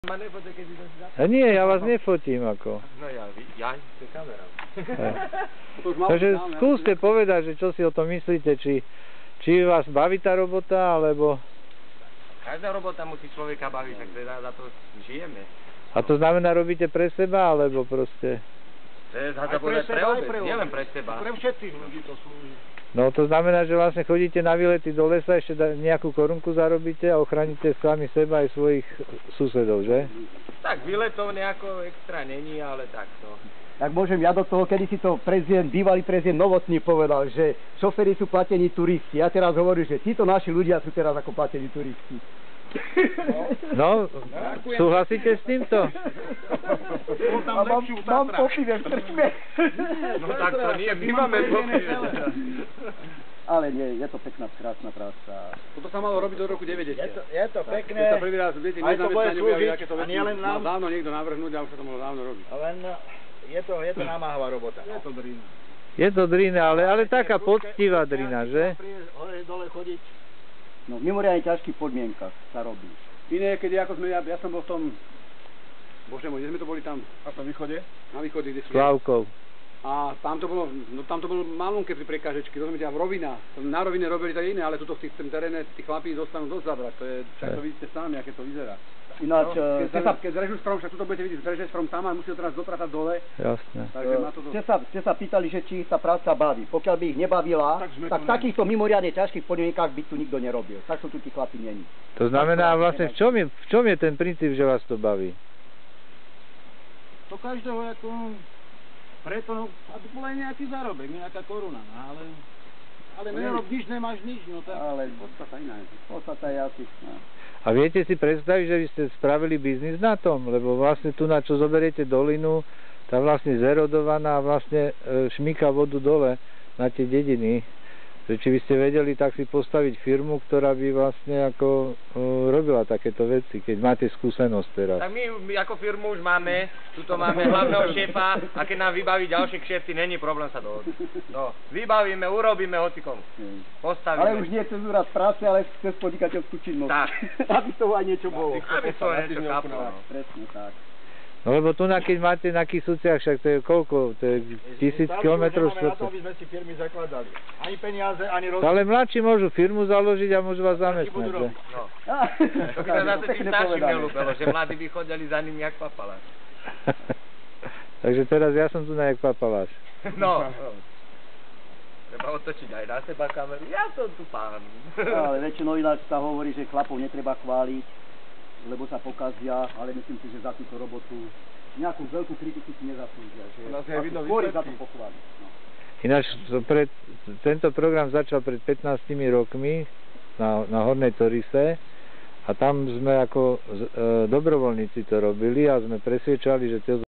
Ma nefote, keď si to si zapíš? Nie, ja vás nefotím ako. No ja to je kamera. Takže skúste povedať, že čo si o tom myslíte, či vás baví tá robota, alebo... Každá robota musí človeka baviť, tak teda za to žijeme. A to znamená, robíte pre seba, alebo proste... Dá sa povedať pre obec, nielen pre seba. Pre všetkých ľudí to slúži. No to znamená, že vlastne chodíte na výlety do lesa, ešte nejakú korunku zarobíte a ochránite sami seba aj svojich susedov, že? Tak výletov nejako extra není, ale takto. Tak môžem ja do toho, kedy si to bývalý prezident Novotný povedal, že šoféri sú platení turisti. Ja teraz hovorím, že títo naši ľudia sú teraz ako platení turisti. No, súhlasíte s týmto? A mám popive v krčme. No tak to nie, my máme popive. Ale nie, je to pekná, krásna práca. Toto sa malo robiť do roku 90. Je to pekné. Keď sa prvý raz, viete, aj to bude slúžiť, a nie len mal nám. dávno niekto navrhnúť, a už sa to mohlo dávno robiť. Len je to námahavá robota. Je to drina. Je to drina, ale taká poctivá drina, že? Hore dole chodiť. No v mimoriadne ťažkých podmienkach sa robí. Iné, keď ako sme, ja som bol v tom, bože môj, kde sme to boli tam? A to východe? Na východe, kde sú. Slávkov. A tam to bolo malúnke pri prekážečky, rozumiete, a v rovinách. Na rovine robili to iné, ale tuto v tým teréne tí chlapí dostanú dosť zabrať, to je, však to vidíte sami, aké to vyzerá. Ináč, keď zrežú strom, však tuto budete vidieť, zreže strom tam a musí ho teraz dopratať dole. Jasné. Takže má to ste sa pýtali, že či ich tá práca baví. Pokiaľ by ich nebavila, tak v takýchto mimoriadne ťažkých podmienkach by tu nikto nerobil. Tak sú tu tí chlapi není. To znamená vlastne, v čom je ten princíp, že vás to baví? To každého ako... Preto, aby bol aj nejaký zárobek, nejaká koruna, no, ale nerob nič, nemáš nič, no tak... Ale podstata iná je. Podstata je asi... No. A viete si predstaviť, že vy ste spravili biznis na tom? Lebo vlastne tu, na čo zoberiete dolinu, tá vlastne zerodovaná vlastne šmýka vodu dole na tie dediny. Že či by ste vedeli tak si postaviť firmu, ktorá by vlastne ako robila takéto veci, keď máte skúsenosť teraz. Tak my ako firmu už máme, tuto máme hlavného šéfa a keď nám vybaví ďalšie kšefty, není problém sa dohodnúť. No, vybavíme, urobíme hocikomu. Postavíme. Ale už nie cez úrad práce, ale cez podnikateľskú činnosť. Tak. Aby to aj niečo bolo. Aby to niečo kaplo. Presne tak. No lebo tu, keď máte na Kysuciach, však to je koľko? To je 1000 km štvorcových. Na to, aby sme si firmy zakladali. Ani peniaze, ani rozhodnutie. Ale mladší môžu firmu založiť a môžu vás zamestnať. No. To by sa zase tým starším nelúbilo, že mladí by chodili za ním jak papaláš. Takže teraz ja som tu na jak papaláš. No. Treba otočiť aj na seba kameru. Ja som tu pán. Ale väčšinou ináč sa hovorí, že chlapov netreba chváliť, lebo sa pokazia, ale myslím si, že za túto robotu nejakú veľkú kritiku si nezaslúžia. Že skôr za to pochváliť. No. Ináč tento program začal pred 15 rokmi na Hornej Torise a tam sme ako dobrovoľníci to robili a sme presviečali, že